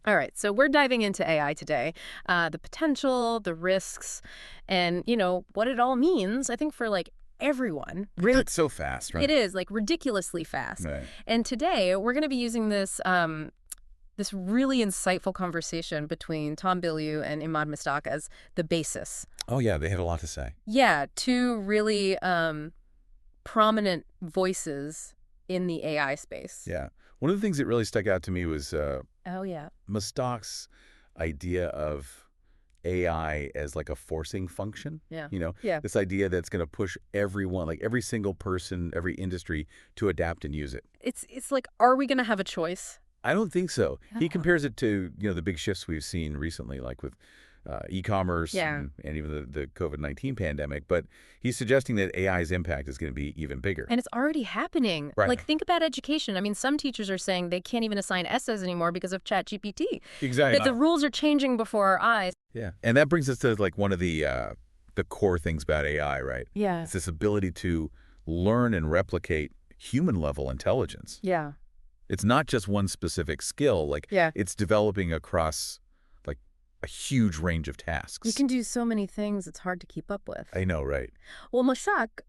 All right, so we're diving into AI today, the potential, the risks, and, what it all means, I think, for, everyone. Really, That's so fast, it right? is, ridiculously fast. Right. And today, we're going to be using this really insightful conversation between Tom Bilyeu and Emad Mostaque as the basis. Oh, yeah, they had a lot to say. Yeah, two really prominent voices in the AI space. Yeah. One of the things that really stuck out to me was Oh, yeah. Mustaque's idea of AI as like a forcing function. Yeah. You know, Yeah. this idea that's going to push everyone, like every single person, every industry to adapt and use it. It's like, are we going to have a choice? I don't think so. He Oh. compares it to, the big shifts we've seen recently, like with e-commerce Yeah. and even the COVID-19 pandemic. But he's suggesting that AI's impact is going to be even bigger. And it's already happening. Right. Think about education. I mean, some teachers are saying they can't even assign essays anymore because of ChatGPT. Exactly. That the rules are changing before our eyes. Yeah. And that brings us to like one of the core things about AI, right? Yeah. It's this ability to learn and replicate human-level intelligence. Yeah. It's not just one specific skill. Yeah. It's developing across like a huge range of tasks. You can do so many things, it's hard to keep up with. I know, right? Well, Mostaque,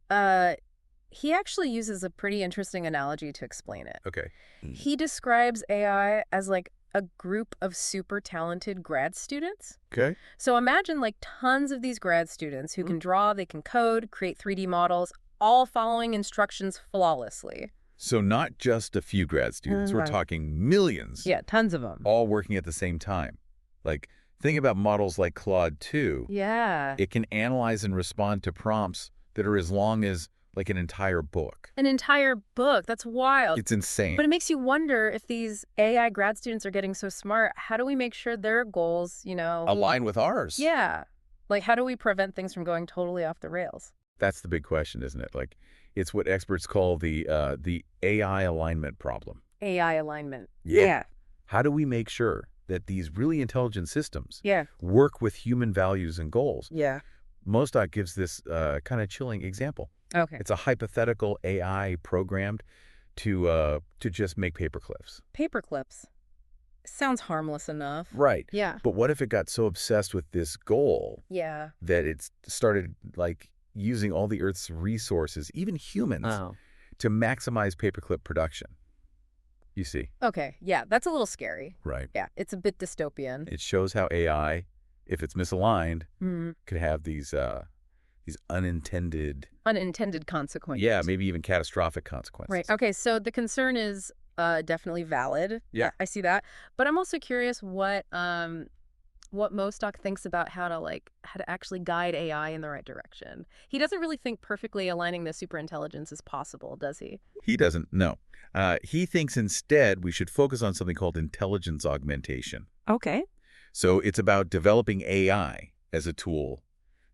he actually uses a pretty interesting analogy to explain it. Okay. He describes AI as like a group of super talented grad students. Okay. So imagine tons of these grad students who can draw, they can code, create 3D models, all following instructions flawlessly. So not just a few grad students. We're Right. talking millions. Yeah, tons of them. All working at the same time. Like, think about models like Claude 2. Yeah. It can analyze and respond to prompts that are as long as like an entire book. An entire book. That's wild. It's insane. But it makes you wonder, if these AI grad students are getting so smart, how do we make sure their goals, Align with ours. Yeah. How do we prevent things from going totally off the rails? That's the big question, isn't it? Like, it's what experts call the AI alignment problem. AI alignment. Yeah. How do we make sure that these really intelligent systems Yeah. work with human values and goals? Yeah. Mostaque gives this kind of chilling example. Okay. It's a hypothetical AI programmed to just make paper clips. Paper clips. Sounds harmless enough. Right. Yeah. But what if it got so obsessed with this goal Yeah. that it started using all the Earth's resources, even humans, to maximize paperclip production? You see? Okay. Yeah. That's a little scary. Right. Yeah. It's a bit dystopian. It shows how AI, if it's misaligned, Mhm. could have these unintended, Unintended consequences. yeah, maybe even catastrophic consequences. Right. Okay. So the concern is definitely valid. Yeah. I see that. But I'm also curious what Mostaque thinks about how to actually guide AI in the right direction. He doesn't really think perfectly aligning the superintelligence is possible, does he? He doesn't, no. He thinks instead we should focus on something called intelligence augmentation. Okay. So it's about developing AI as a tool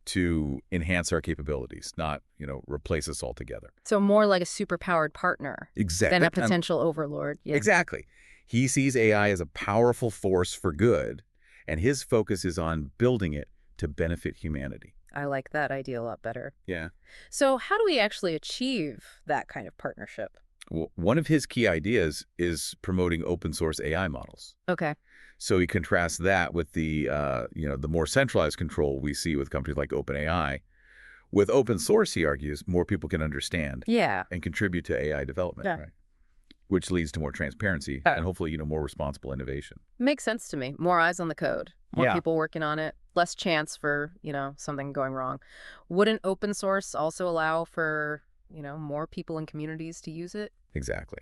to enhance our capabilities, not, replace us altogether. So more like a superpowered partner Exactly. than a potential overlord. Yeah. Exactly. He sees AI as a powerful force for good, and his focus is on building it to benefit humanity. I like that idea a lot better. Yeah. So how do we actually achieve that kind of partnership? Well, one of his key ideas is promoting open source AI models. Okay. So he contrasts that with the more centralized control we see with companies like OpenAI. With open source, he argues, more people can understand Yeah. and contribute to AI development, Yeah. right? Which leads to more transparency and hopefully, more responsible innovation. Makes sense to me. More eyes on the code. More Yeah. people working on it. Less chance for, something going wrong. Wouldn't open source also allow for, more people and communities to use it? Exactly.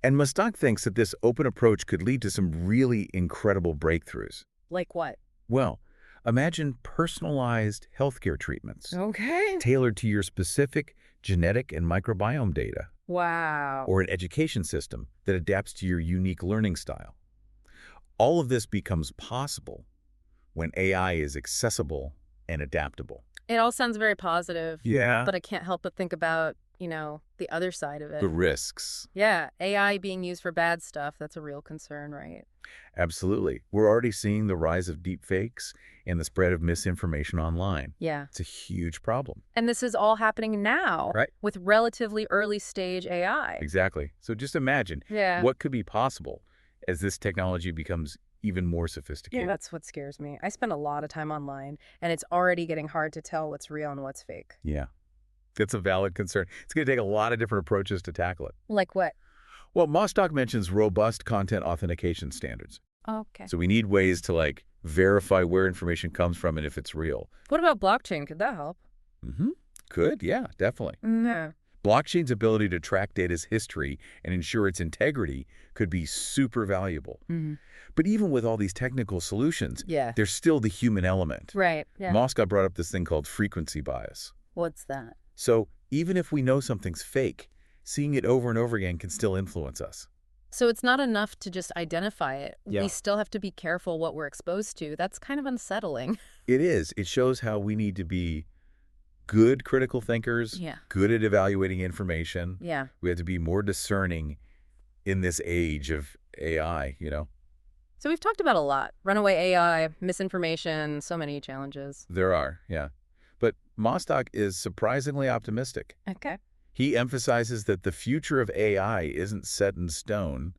And Mostaque thinks that this open approach could lead to some really incredible breakthroughs. Like what? Well, imagine personalized healthcare treatments Okay. tailored to your specific genetic and microbiome data, Wow. or an education system that adapts to your unique learning style. All of this becomes possible when AI is accessible and adaptable. It all sounds very positive. Yeah. But I can't help but think about, the other side of it. The risks. Yeah. AI being used for bad stuff. That's a real concern, right? Absolutely. We're already seeing the rise of deep fakes and the spread of misinformation online. Yeah. It's a huge problem. And this is all happening now. Right. With relatively early stage AI. Exactly. So just imagine Yeah. what could be possible as this technology becomes even more Yeah, sophisticated. that's what scares me. I spend a lot of time online, and it's already getting hard to tell what's real and what's fake. Yeah, that's a valid concern. It's going to take a lot of different approaches to tackle it. Like what? Well, Mostaque mentions robust content authentication standards. Okay. So we need ways to verify where information comes from and if it's real. What about blockchain? Could that help? Mm-hmm. Could, yeah, definitely. No. Blockchain's ability to track data's history and ensure its integrity could be super valuable. Mm-hmm. But even with all these technical solutions, Yeah. there's still the human element. Right. Yeah. Mostaque brought up this thing called frequency bias. What's that? So even if we know something's fake, seeing it over and over again can still influence us. So it's not enough to just identify it. Yeah. We still have to be careful what we're exposed to. That's kind of unsettling. It is. It shows how we need to be good critical thinkers, Yeah. good at evaluating information. Yeah. We have to be more discerning in this age of AI, So we've talked about a lot. Runaway AI, misinformation, so many challenges. There are, yeah. But Mostaque is surprisingly optimistic. Okay. He emphasizes that the future of AI isn't set in stone,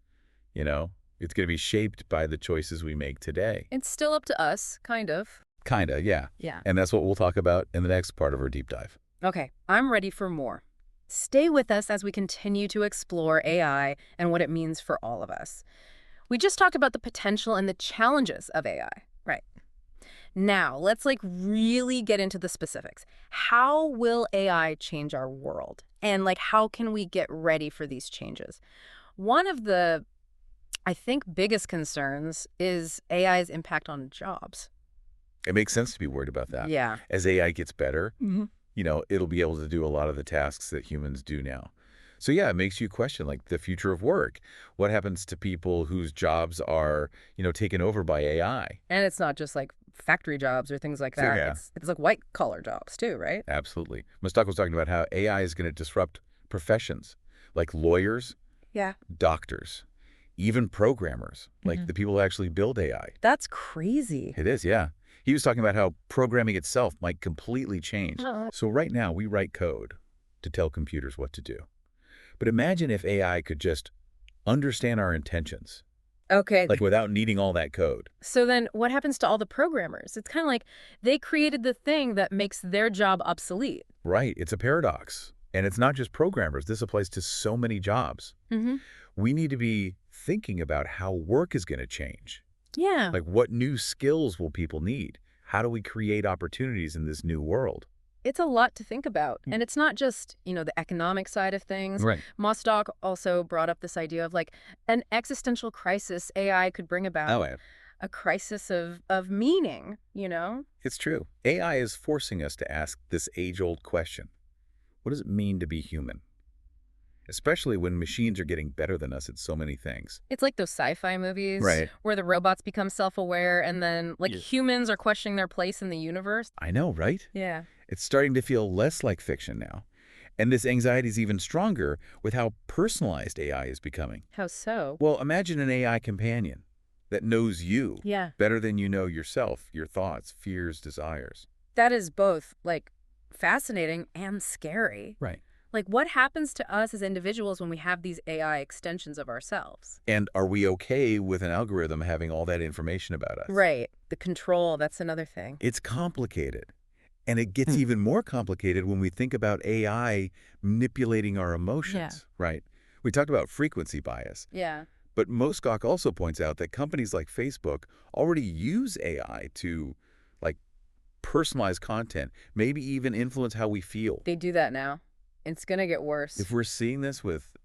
It's going to be shaped by the choices we make today. It's still up to us, kind of. Kinda, yeah. Yeah. And that's what we'll talk about in the next part of our deep dive. Okay, I'm ready for more. Stay with us as we continue to explore AI and what it means for all of us. We just talked about the potential and the challenges of AI. Right. Now, let's really get into the specifics. How will AI change our world? And how can we get ready for these changes? One of the, I think, biggest concerns is AI's impact on jobs. It makes sense to be worried about that. Yeah. As AI gets better, Mm-hmm. It'll be able to do a lot of the tasks that humans do now. So yeah, it makes you question the future of work. What happens to people whose jobs are, taken over by AI? And it's not just factory jobs or things like So, that. yeah. It's white collar jobs too, right? Absolutely. Mostaque was talking about how AI is going to disrupt professions like lawyers, Yeah. doctors, even programmers, like Mhm. the people who actually build AI. That's crazy. It is, yeah. He was talking about how programming itself might completely change. So right now, we write code to tell computers what to do. But imagine if AI could just understand our intentions, Okay. without needing all that code. So then what happens to all the programmers? It's kind of like they created the thing that makes their job obsolete. Right. It's a paradox. And it's not just programmers. This applies to so many jobs. Mm-hmm. We need to be thinking about how work is going to change. Yeah. What new skills will people need? How do we create opportunities in this new world? It's a lot to think about. And it's not just, the economic side of things. Right. Mostaque also brought up this idea of an existential crisis AI could bring about. Oh, yeah. A crisis of meaning, It's true. AI is forcing us to ask this age-old question. What does it mean to be human? Especially when machines are getting better than us at so many things. It's like those sci-fi movies Right. where the robots become self-aware and then Yeah. humans are questioning their place in the universe. I know, right? Yeah. It's starting to feel less like fiction now. And this anxiety is even stronger with how personalized AI is becoming. How so? Well, imagine an AI companion that knows you Yeah. better than you know yourself, your thoughts, fears, desires. That is both fascinating and scary. Right. What happens to us as individuals when we have these AI extensions of ourselves? And are we okay with an algorithm having all that information about us? Right. The control, that's another thing. It's complicated. And it gets even more complicated when we think about AI manipulating our emotions, right? We talked about frequency bias, Yeah. but Mostaque also points out that companies like Facebook already use AI to, personalize content, maybe even influence how we feel. They do that now. It's going to get worse. If we're seeing this with,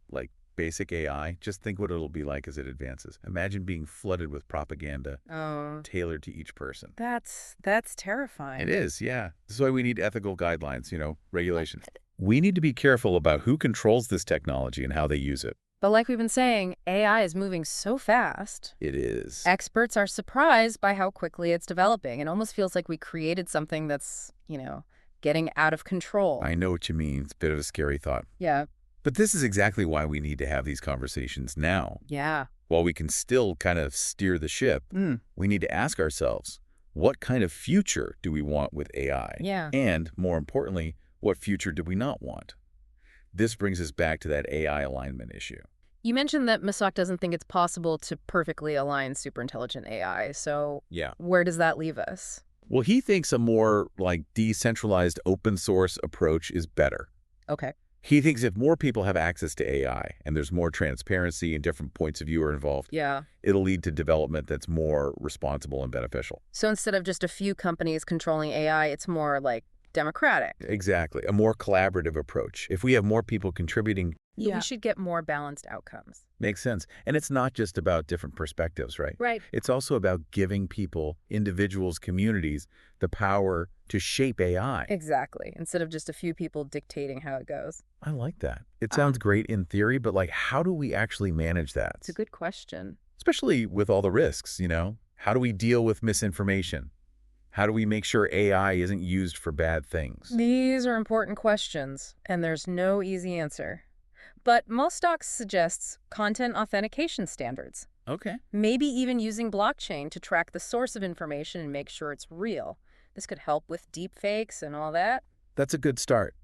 basic AI, just think what it'll be like as it advances. Imagine being flooded with propaganda Oh, tailored to each person. that's terrifying. It is, yeah. That's why we need ethical guidelines, regulations. We need to be careful about who controls this technology and how they use it. But like we've been saying, AI is moving so fast. It is. Experts are surprised by how quickly it's developing. It almost feels like we created something that's, getting out of control. I know what you mean. It's a bit of a scary thought. Yeah. But this is exactly why we need to have these conversations now. Yeah. While we can still kind of steer the ship, we need to ask ourselves, what kind of future do we want with AI? Yeah. And, more importantly, what future do we not want? This brings us back to that AI alignment issue. You mentioned that Mostaque doesn't think it's possible to perfectly align superintelligent AI, so Yeah. where does that leave us? Well, he thinks a more decentralized open source approach is better. Okay. He thinks if more people have access to AI and there's more transparency and different points of view are involved, Yeah. it'll lead to development that's more responsible and beneficial. So instead of just a few companies controlling AI, it's more like democratic. Exactly. A more collaborative approach. If we have more people contributing, We should get more balanced outcomes. makes sense. And it's not just about different perspectives, right? Right. It's also about giving people, individuals, communities, the power to shape AI. Exactly. Instead of just a few people dictating how it goes. I like that. It sounds great in theory, but how do we actually manage that? It's a good question. Especially with all the risks, How do we deal with misinformation? How do we make sure AI isn't used for bad things? These are important questions, and there's no easy answer. But Mostaque suggests content authentication standards. Okay. Maybe even using blockchain to track the source of information and make sure it's real. This could help with deepfakes and all that. That's a good start.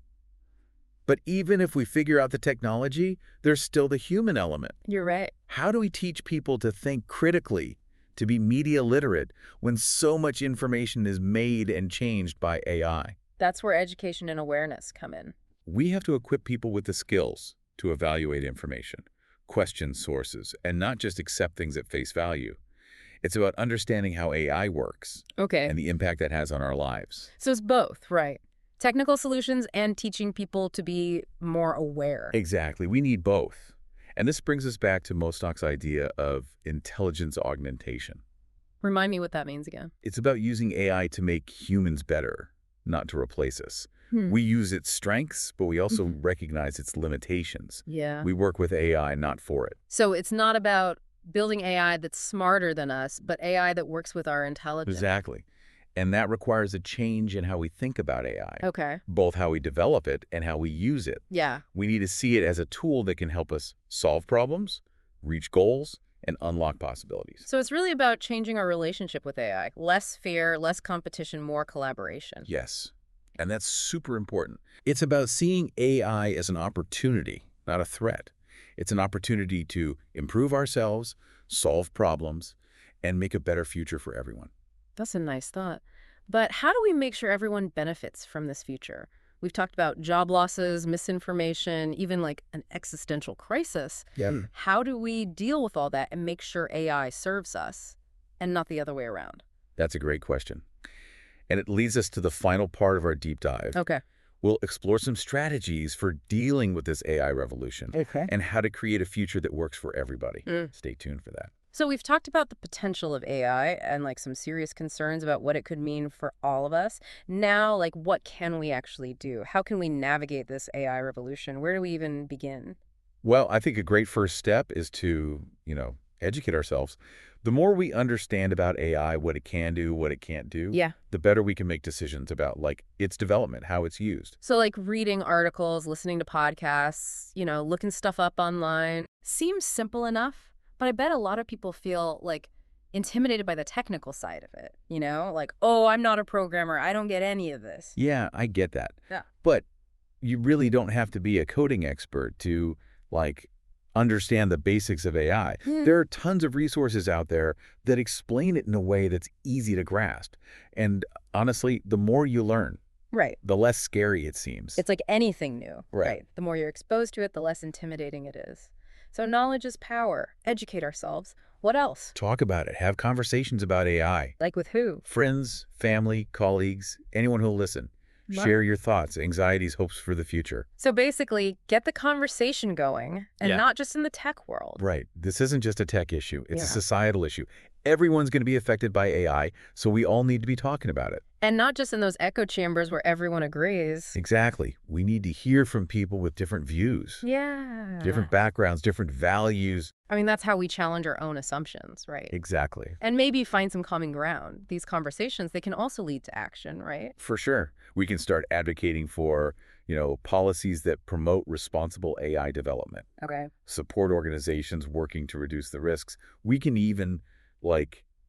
But even if we figure out the technology, there's still the human element. You're right. How do we teach people to think critically, to be media literate, when so much information is made and changed by AI? That's where education and awareness come in. We have to equip people with the skills to evaluate information, question sources, and not just accept things at face value. It's about understanding how AI works Okay. and the impact that has on our lives. So it's both, right? Technical solutions and teaching people to be more aware. Exactly. We need both. And this brings us back to Mostaque's idea of intelligence augmentation. Remind me what that means again. It's about using AI to make humans better, not to replace us. We use its strengths, but we also recognize its limitations. Yeah. We work with AI, not for it. So it's not about building AI that's smarter than us, but AI that works with our intelligence. Exactly. And that requires a change in how we think about AI, Okay. both how we develop it and how we use it. Yeah. We need to see it as a tool that can help us solve problems, reach goals, and unlock possibilities. So it's really about changing our relationship with AI. Less fear, less competition, more collaboration. Yes. And that's super important. It's about seeing AI as an opportunity, not a threat. It's an opportunity to improve ourselves, solve problems, and make a better future for everyone. That's a nice thought. But how do we make sure everyone benefits from this future? We've talked about job losses, misinformation, even like an existential crisis. Yeah. How do we deal with all that and make sure AI serves us and not the other way around? That's a great question. And it leads us to the final part of our deep dive. Okay. We'll explore some strategies for dealing with this AI revolution and how to create a future that works for everybody. Stay tuned for that. So we've talked about the potential of AI and like some serious concerns about what it could mean for all of us. Now, like what can we actually do? How can we navigate this AI revolution? Where do we even begin? Well, I think a great first step is to, educate ourselves. The more we understand about AI, what it can do, what it can't do, Yeah. the better we can make decisions about its development, how it's used. So like reading articles, listening to podcasts, looking stuff up online seems simple enough, but I bet a lot of people feel like intimidated by the technical side of it, like, oh, I'm not a programmer. I don't get any of this. Yeah, I get that. Yeah. But you really don't have to be a coding expert to understand the basics of AI. There are tons of resources out there that explain it in a way that's easy to grasp. And honestly, the more you learn, Right. the less scary it seems. It's like anything new, Right. The more you're exposed to it, the less intimidating it is. So knowledge is power. Educate ourselves. What else? Talk about it. Have conversations about AI. Like with who? Friends, family, colleagues, anyone who'll listen. Right. Share your thoughts, anxieties, hopes for the future. So basically, get the conversation going, and Yeah. not just in the tech world. Right. This isn't just a tech issue. It's a Yeah. societal issue. Everyone's going to be affected by AI, so we all need to be talking about it. And not just in those echo chambers where everyone agrees. Exactly. We need to hear from people with different views, Yeah. different backgrounds, different values. I mean, that's how we challenge our own assumptions, right? Exactly. And maybe find some common ground. These conversations, they can also lead to action, right? For sure. We can start advocating for, policies that promote responsible AI development, Okay. support organizations working to reduce the risks. We can even,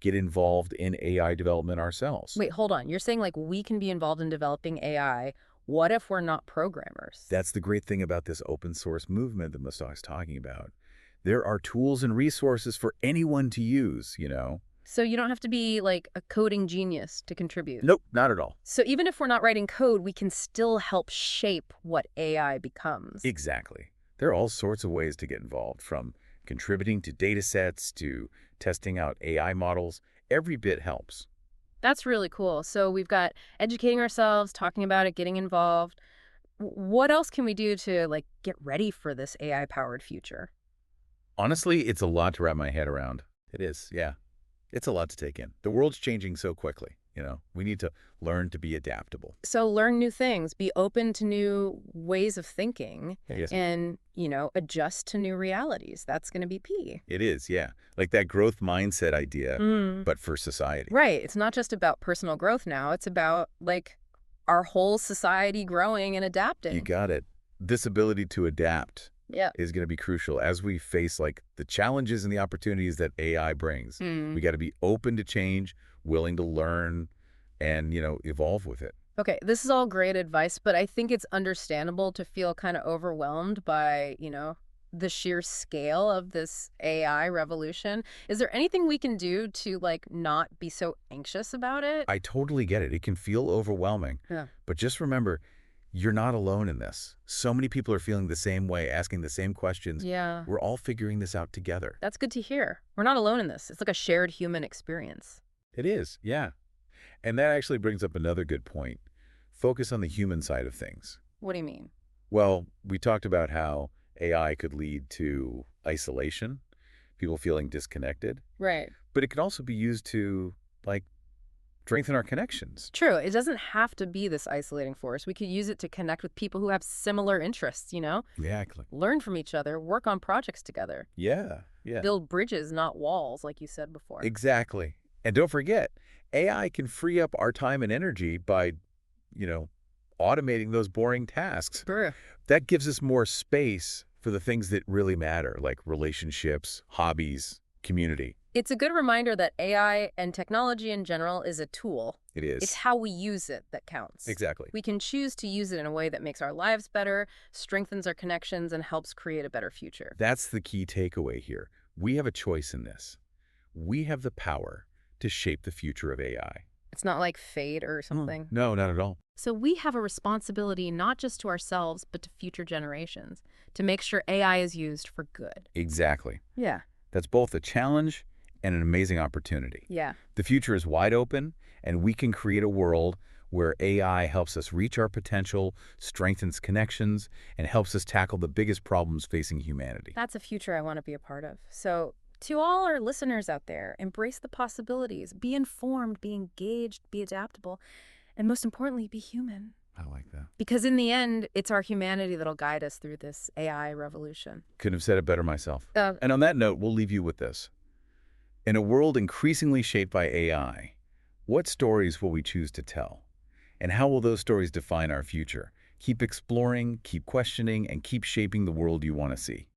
get involved in AI development ourselves. Wait, hold on. You're saying like we can be involved in developing AI. What if we're not programmers? That's the great thing about this open source movement that Mostaque's talking about. There are tools and resources for anyone to use. So you don't have to be like a coding genius to contribute. Nope, not at all. So even if we're not writing code, we can still help shape what AI becomes. Exactly. There are all sorts of ways to get involved, from contributing to data sets to testing out AI models. Every bit helps. That's really cool. So we've got educating ourselves, talking about it, getting involved. What else can we do to like get ready for this AI-powered future? Honestly, it's a lot to wrap my head around. It is, yeah. It's a lot to take in. The world's changing so quickly. We need to learn to be adaptable. So learn new things, be open to new ways of thinking, Yes. and, adjust to new realities. That's going to be key. It is, yeah. Like that growth mindset idea, Mm. but for society. Right. It's not just about personal growth now. It's about, like, our whole society growing and adapting. You got it. This ability to adapt Yeah. is going to be crucial as we face the challenges and the opportunities that AI brings. We got to be open to change, willing to learn, and, evolve with it. Okay, this is all great advice, but I think it's understandable to feel kind of overwhelmed by, the sheer scale of this AI revolution. Is there anything we can do to, like, not be so anxious about it? I totally get it. It can feel overwhelming. Yeah. But just remember, you're not alone in this. So many people are feeling the same way, asking the same questions. Yeah. We're all figuring this out together. That's good to hear. We're not alone in this. It's like a shared human experience. It is, yeah. And that actually brings up another good point. Focus on the human side of things. What do you mean? Well, we talked about how AI could lead to isolation, people feeling disconnected, Right. but it can also be used to, strengthen our connections. True. It doesn't have to be this isolating force. We could use it to connect with people who have similar interests. Exactly. Learn from each other, work on projects together, Yeah. build bridges, not walls, like you said before. Exactly. And don't forget, AI can free up our time and energy by, automating those boring tasks. Sure. That gives us more space for the things that really matter, like relationships, hobbies, community. It's a good reminder that AI and technology in general is a tool. It is. It's how we use it that counts. Exactly. We can choose to use it in a way that makes our lives better, strengthens our connections, and helps create a better future. That's the key takeaway here. We have a choice in this. We have the power to shape the future of AI. It's not like fate or something. No, not at all. So we have a responsibility not just to ourselves, but to future generations, to make sure AI is used for good. Exactly. Yeah. That's both a challenge and an amazing opportunity. Yeah. The future is wide open, and we can create a world where AI helps us reach our potential, strengthens connections, and helps us tackle the biggest problems facing humanity. That's a future I want to be a part of. So to all our listeners out there, embrace the possibilities, be informed, be engaged, be adaptable, and most importantly, be human. I like that. Because in the end, it's our humanity that'll guide us through this AI revolution. Couldn't have said it better myself. And on that note, we'll leave you with this. In a world increasingly shaped by AI, what stories will we choose to tell? And how will those stories define our future? Keep exploring, keep questioning, and keep shaping the world you want to see.